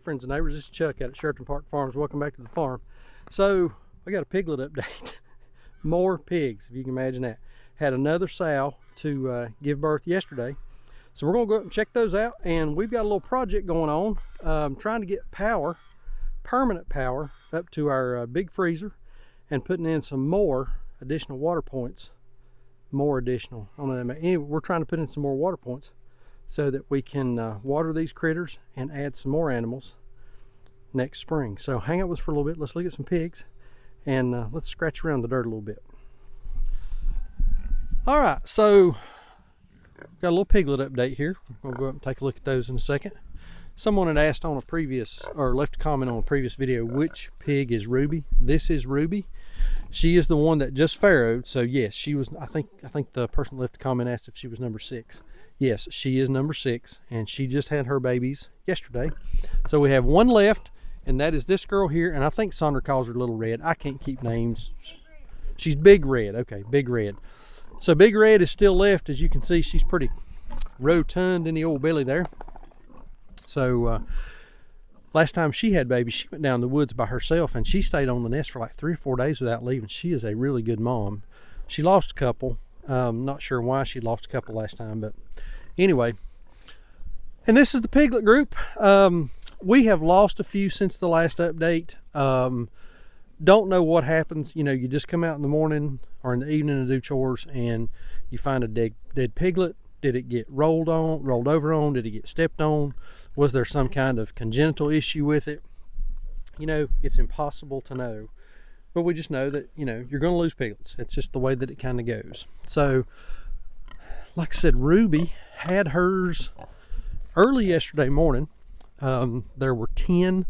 friends and neighbors. This is Chuck out at Sheraton Park Farms. Welcome back to the farm. So I got a piglet update. More pigs, if you can imagine that. Had another sow to give birth yesterday. So we're gonna go up and check those out, and we've got a little project going on, trying to get power, permanent power, up to our big freezer, and putting in some more additional water points. More additional. I don't know, anyway, we're trying to put in some more water points so that we can water these critters and add some more animals next spring. So hang out with us for a little bit. Let's look at some pigs, and let's scratch around the dirt a little bit. All right, so got a little piglet update here. We'll go up and take a look at those in a second. Someone had asked on a previous, or left a comment on a previous video, which pig is Ruby. This is Ruby. She is the one that just farrowed. So yes, she was, I think the person left a comment asked if she was number 6. Yes, she is number 6, and she just had her babies yesterday. So we have one left, and that is this girl here, and I think Sandra calls her Little Red. I can't keep names. She's Big Red. Okay, Big Red. So Big Red is still left. As you can see, she's pretty rotund in the old belly there. So last time she had babies, she went down the woods by herself, and she stayed on the nest for like 3 or 4 days without leaving. She is a really good mom. She lost a couple. Not sure why she lost a couple last time, but anyway. And this is the piglet group. We have lost a few since the last update. Don't know what happens. You know, you just come out in the morning or in the evening to do chores, and you find a dead piglet. Did it get rolled over on? Did it get stepped on? Was there some kind of congenital issue with it? You know, it's impossible to know. But we just know that, you know, you're going to lose piglets. It's just the way that it kind of goes. So, like I said, Ruby had hers early yesterday morning. There were 10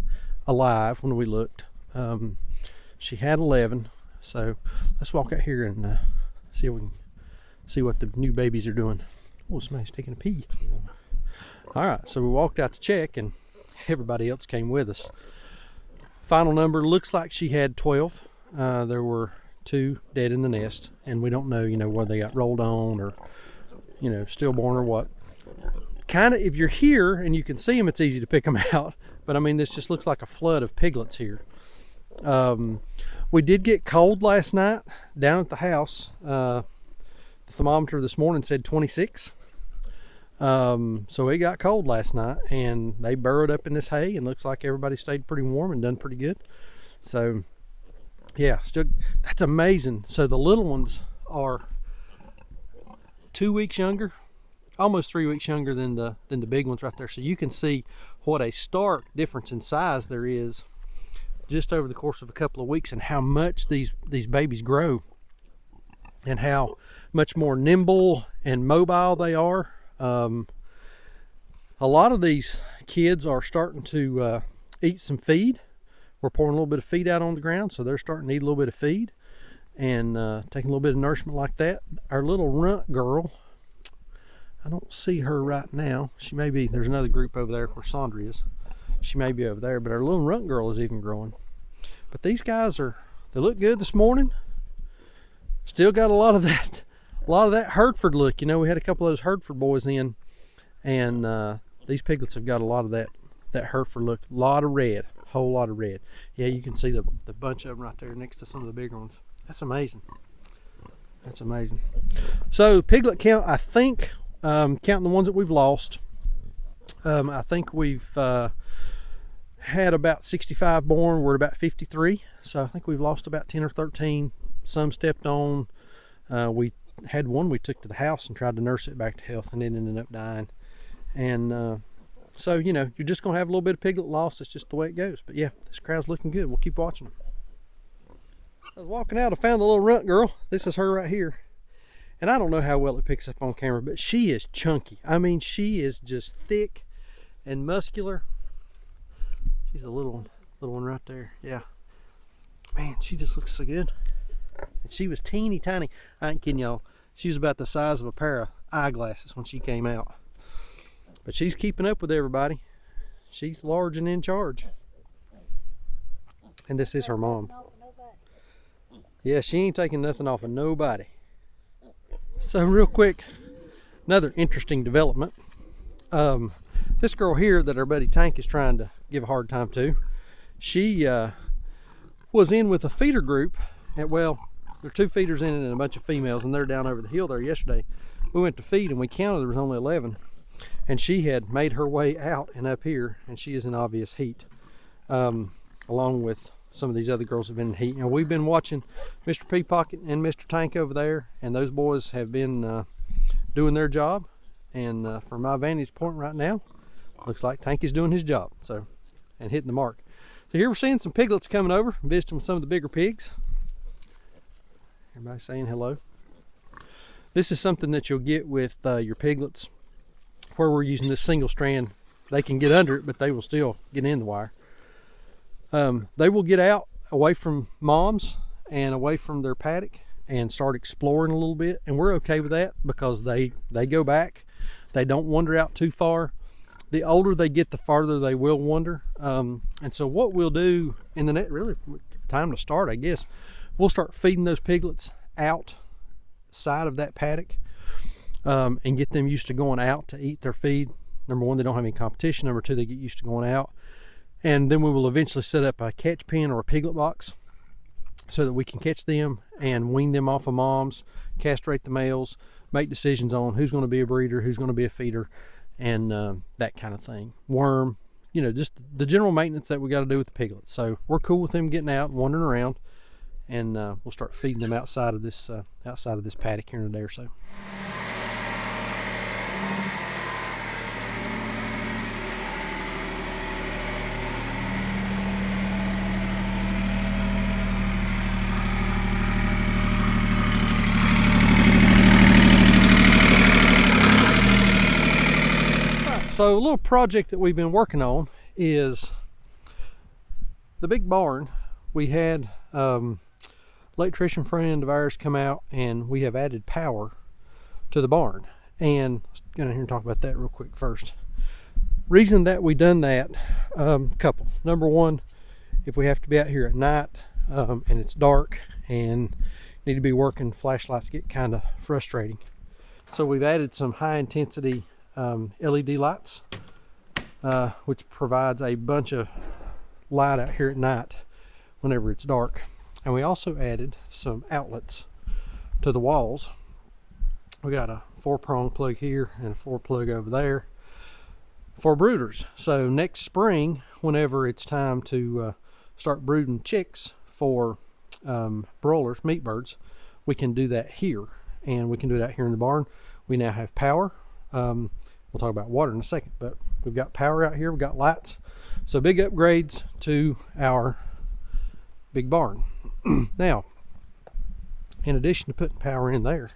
alive when we looked. She had 11. So let's walk out here and see if we can see what the new babies are doing. Oh, somebody's taking a pee. All right, so we walked out to check, and everybody else came with us. Final number looks like she had 12. There were 2 dead in the nest, and we don't know, you know, whether they got rolled on or, you know, stillborn or what. Kind of, if you're here and you can see them, it's easy to pick them out. But I mean, this just looks like a flood of piglets here. We did get cold last night down at the house. The thermometer this morning said 26. So it got cold last night, and they burrowed up in this hay, and looks like everybody stayed pretty warm and done pretty good. So yeah, still, that's amazing. So the little ones are 2 weeks younger, almost 3 weeks younger than the big ones right there. So you can see what a stark difference in size there is just over the course of a couple of weeks, and how much these babies grow, and how much more nimble and mobile they are. A lot of these kids are starting to eat some feed. We're pouring a little bit of feed out on the ground, so they're starting to eat a little bit of feed and taking a little bit of nourishment like that. Our little runt girl, I don't see her right now. She may be, there's another group over there where Sandra is. She may be over there, but our little runt girl is even growing. But these guys they look good this morning. Still got a lot of that Hereford look. You know, we had a couple of those Hereford boys in, and these piglets have got a lot of that Hereford look. A lot of red, a whole lot of red. Yeah, you can see the bunch of them right there next to some of the bigger ones. That's amazing. That's amazing. So piglet count, I think, counting the ones that we've lost, I think we've had about 65 born. We're at about 53. So I think we've lost about 10 or 13. Some stepped on. We had one we took to the house and tried to nurse it back to health, and it ended up dying. And so, you know, you're just going to have a little bit of piglet loss. It's just the way it goes. But yeah, this crowd's looking good. We'll keep watching them. I was walking out, I found the little runt girl. This is her right here. And I don't know how well it picks up on camera, but she is chunky. I mean, she is just thick and muscular. She's a little one right there. Yeah. Man, she just looks so good. And she was teeny tiny. I ain't kidding y'all. She was about the size of a pair of eyeglasses when she came out. But she's keeping up with everybody. She's large and in charge. And this is her mom. Yeah, she ain't taking nothing off of nobody. So real quick, another interesting development. This girl here that our buddy Tank is trying to give a hard time to, she was in with a feeder group. And, well, there are 2 feeders in it and a bunch of females, and they're down over the hill there yesterday. We went to feed and we counted there was only 11, and she had made her way out and up here, and she is in obvious heat, along with some of these other girls have been in heat. Now we've been watching Mr. Pea Pocket and Mr. Tank over there, and those boys have been doing their job, and from my vantage point right now, looks like Tank is doing his job, so, and hitting the mark. So here we're seeing some piglets coming over, visiting some of the bigger pigs. Everybody saying hello. This is something that you'll get with your piglets, where we're using this single strand. They can get under it, but they will still get in the wire. They will get out away from moms and away from their paddock and start exploring a little bit, and we're okay with that because they go back. They don't wander out too far. The older they get, the farther they will wander. And so what we'll do in the next, really time to start, I guess, we'll start feeding those piglets outside of that paddock, and get them used to going out to eat their feed. Number one, they don't have any competition. Number two, they get used to going out. And then we will eventually set up a catch pen or a piglet box so that we can catch them and wean them off of moms, castrate the males, make decisions on who's going to be a breeder, who's going to be a feeder, and that kind of thing. Worm, you know, just the general maintenance that we got to do with the piglets. So we're cool with them getting out and wandering around, and we'll start feeding them outside of this paddock here in a day or so. So a little project that we've been working on is the big barn. We had electrician friend of ours come out, and we have added power to the barn. And let's get in here and talk about that real quick first. Reason that we done that, couple. Number one, if we have to be out here at night and it's dark and need to be working, flashlights get kind of frustrating. So we've added some high intensity LED lights, which provides a bunch of light out here at night whenever it's dark. And we also added some outlets to the walls. We got a 4-prong plug here and a 4-plug over there for brooders. So next spring, whenever it's time to start brooding chicks for broilers, meat birds, we can do that here, and we can do it out here in the barn. We now have power. We'll talk about water in a second, but we've got power out here, we've got lights. So big upgrades to our big barn. Now, in addition to putting power in there,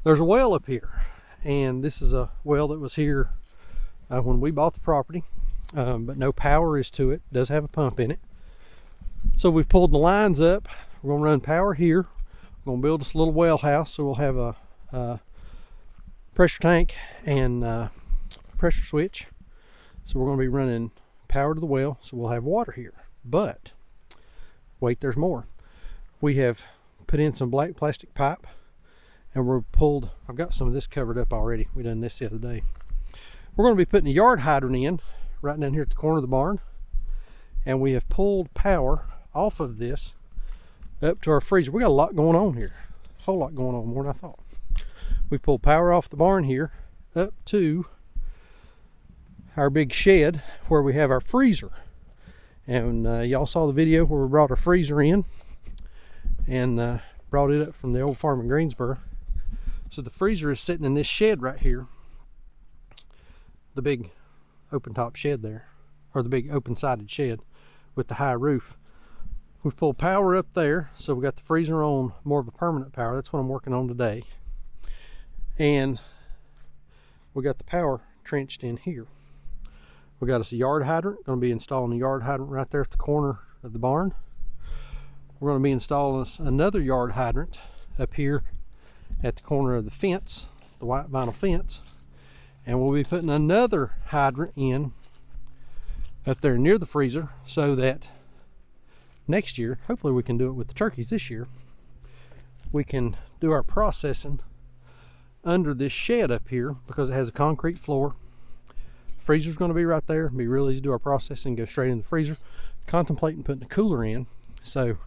there's a well up here. And this is a well that was here when we bought the property, but no power is to it. It does have a pump in it. So we've pulled the lines up. We're gonna run power here. We're gonna build this little well house, so we'll have a pressure tank and pressure switch. So we're going to be running power to the well, so we'll have water here. But wait, there's more. We have put in some black plastic pipe, and we're pulled, I've got some of this covered up already. We done this the other day. We're going to be putting a yard hydrant in right down here at the corner of the barn, and we have pulled power off of this up to our freezer. We got a lot going on here, a whole lot going on, more than I thought. We pulled power off the barn here up to our big shed where we have our freezer. And y'all saw the video where we brought our freezer in and brought it up from the old farm in Greensboro. So the freezer is sitting in this shed right here, the big open top shed there, or the big open sided shed with the high roof. We've pulled power up there, so we got the freezer on more of a permanent power. That's what I'm working on today. And we got the power trenched in here. We got us a yard hydrant. Going to be installing a yard hydrant right there at the corner of the barn. We're going to be installing another yard hydrant up here at the corner of the fence, the white vinyl fence. And we'll be putting another hydrant in up there near the freezer, so that next year, hopefully we can do it with the turkeys this year, we can do our processing under this shed up here, because it has a concrete floor Freezer's going to be right there. It'll be real easy to do our processing, go straight in the freezer. Contemplating putting a cooler in. So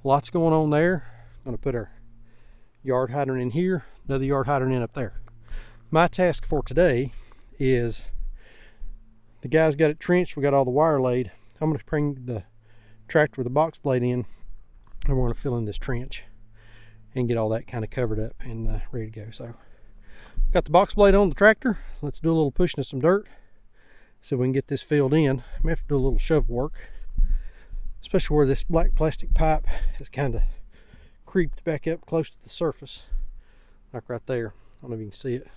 lots going on there. Going to put our yard hydrant in here, another yard hydrant in up there. My task for today is, the guys got it trenched, we got all the wire laid. I'm going to bring the tractor with the box blade in, and we're going to fill in this trench and get all that kind of covered up and ready to go. So got the box blade on the tractor. Let's do a little pushing of some dirt so we can get this filled in. I may have to do a little shovel work, especially where this black plastic pipe has kind of creeped back up close to the surface, like right there. I don't know if you can see it.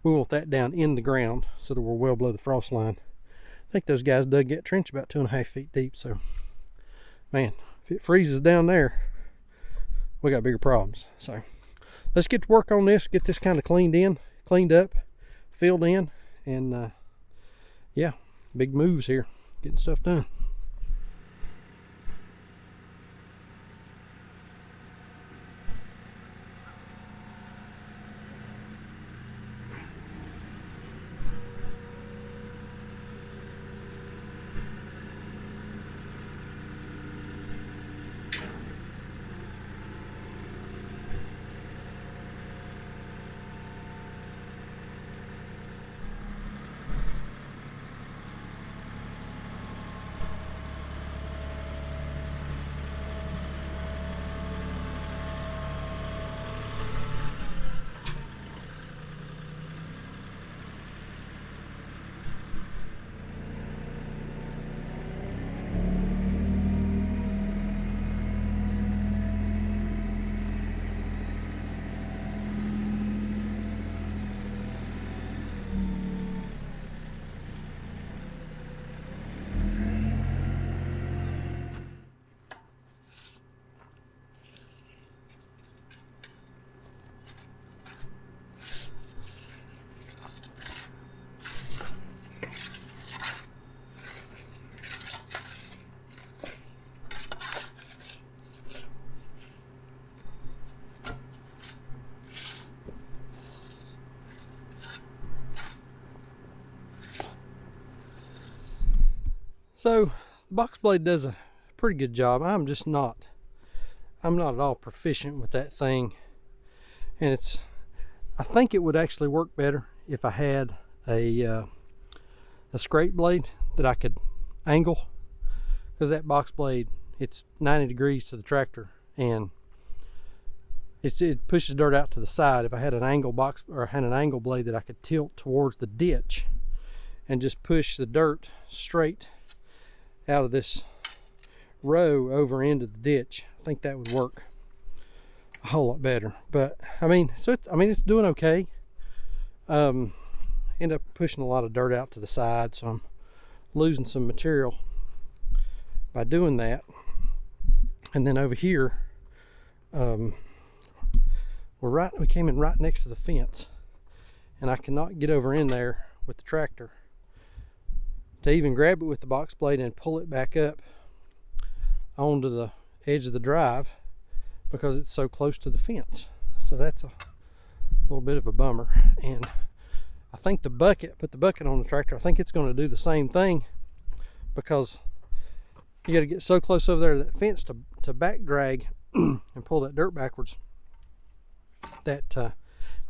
We want that down in the ground so that we're well below the frost line. I think those guys dug that trench about 2.5 feet deep, so man, if it freezes down there, we got bigger problems. So let's get to work on this, get this kind of cleaned up, filled in, and yeah, big moves here, getting stuff done. So the box blade does a pretty good job. I'm not at all proficient with that thing, and I think it would actually work better if I had a scrape blade that I could angle, because that box blade, it's 90 degrees to the tractor and it pushes dirt out to the side. If I had an angle blade that I could tilt towards the ditch and just push the dirt straight out of this row over into the ditch, I think that would work a whole lot better. But I mean, it's doing okay. End up pushing a lot of dirt out to the side, so I'm losing some material by doing that. And then over here, we came in right next to the fence, and I cannot get over in there with the tractor to even grab it with the box blade and pull it back up onto the edge of the drive because it's so close to the fence. So that's a little bit of a bummer. And I think put the bucket on the tractor, I think it's going to do the same thing, because you got to get so close over there to that fence to back drag and pull that dirt backwards that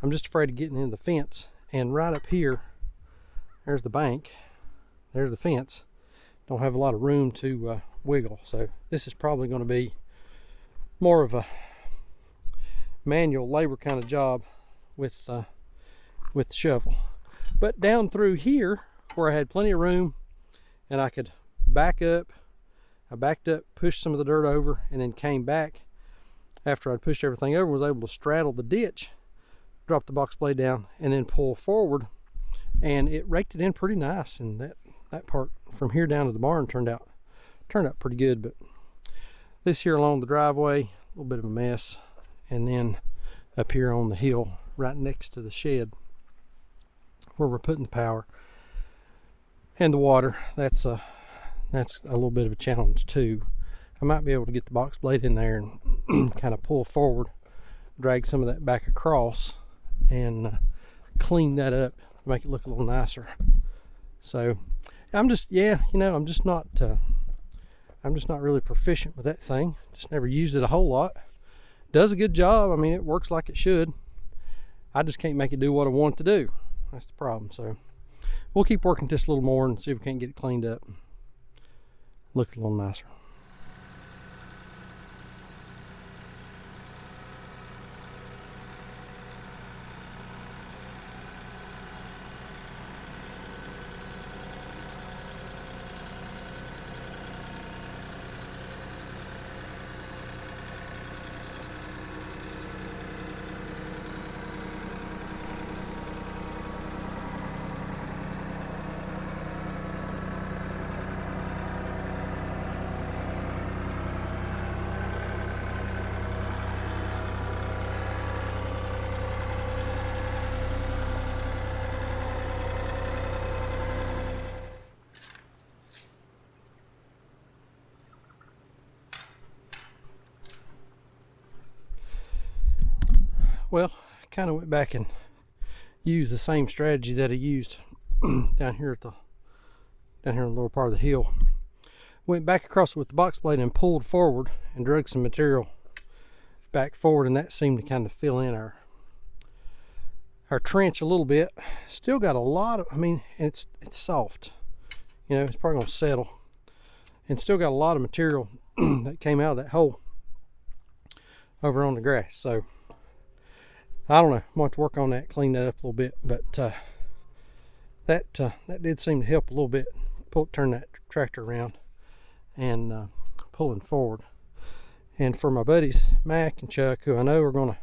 I'm just afraid of getting into the fence. And right up here, there's the bank, there's the fence. Don't have a lot of room to wiggle, so this is probably going to be more of a manual labor kind of job with the shovel. But down through here, where I had plenty of room and I could back up, I backed up, pushed some of the dirt over, and then came back after I'd pushed everything over, was able to straddle the ditch, drop the box blade down, and then pull forward, and it raked it in pretty nice. And that part from here down to the barn turned out pretty good. But this here along the driveway, a little bit of a mess. And then up here on the hill right next to the shed where we're putting the power and the water, that's a little bit of a challenge too. I might be able to get the box blade in there and kind of pull forward, drag some of that back across, and clean that up to make it look a little nicer. So I'm just, yeah, you know, I'm just not really proficient with that thing. Just never used it a whole lot. Does a good job. I mean, it works like it should. I just can't make it do what I want it to do. That's the problem. So we'll keep working this a little more and see if we can't get it cleaned up. Look a little nicer. Well, I kind of went back and used the same strategy that I used down here in the lower part of the hill. Went back across with the box blade and pulled forward and drug some material back forward, and that seemed to kind of fill in our trench a little bit. Still got a lot of, I mean, it's soft. You know, it's probably gonna settle. And still got a lot of material that came out of that hole over on the grass. So I don't know, I'm gonna have to work on that, clean that up a little bit, but that did seem to help a little bit. Turn that tractor around and pulling forward. And for my buddies Mac and Chuck, who I know are gonna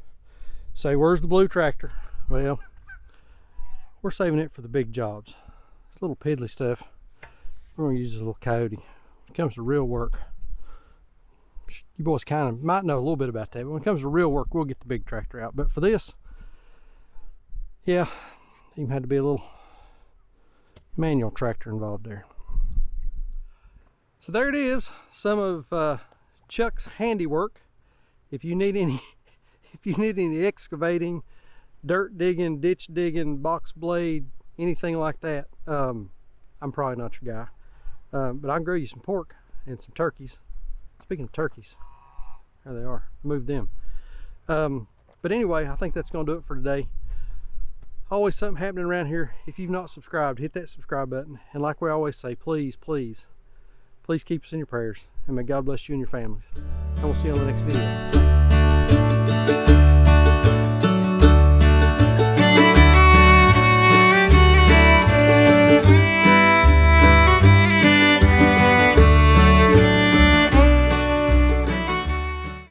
say, "Where's the blue tractor?" Well, we're saving it for the big jobs. This little piddly stuff, we're gonna use this little coyote. When it comes to real work, you boys kind of might know a little bit about that, but when it comes to real work, we'll get the big tractor out. But for this, yeah, even had to be a little manual tractor involved there. So there it is, some of Chuck's handiwork. If you need any excavating, dirt digging, ditch digging, box blade, anything like that, I'm probably not your guy. But I can grow you some pork and some turkeys. Speaking of turkeys, there they are, move them. But anyway, I think that's gonna do it for today. Always something happening around here. If you've not subscribed, hit that subscribe button. And like we always say, please, please, please keep us in your prayers. And may God bless you and your families. And we'll see you on the next video. Thanks.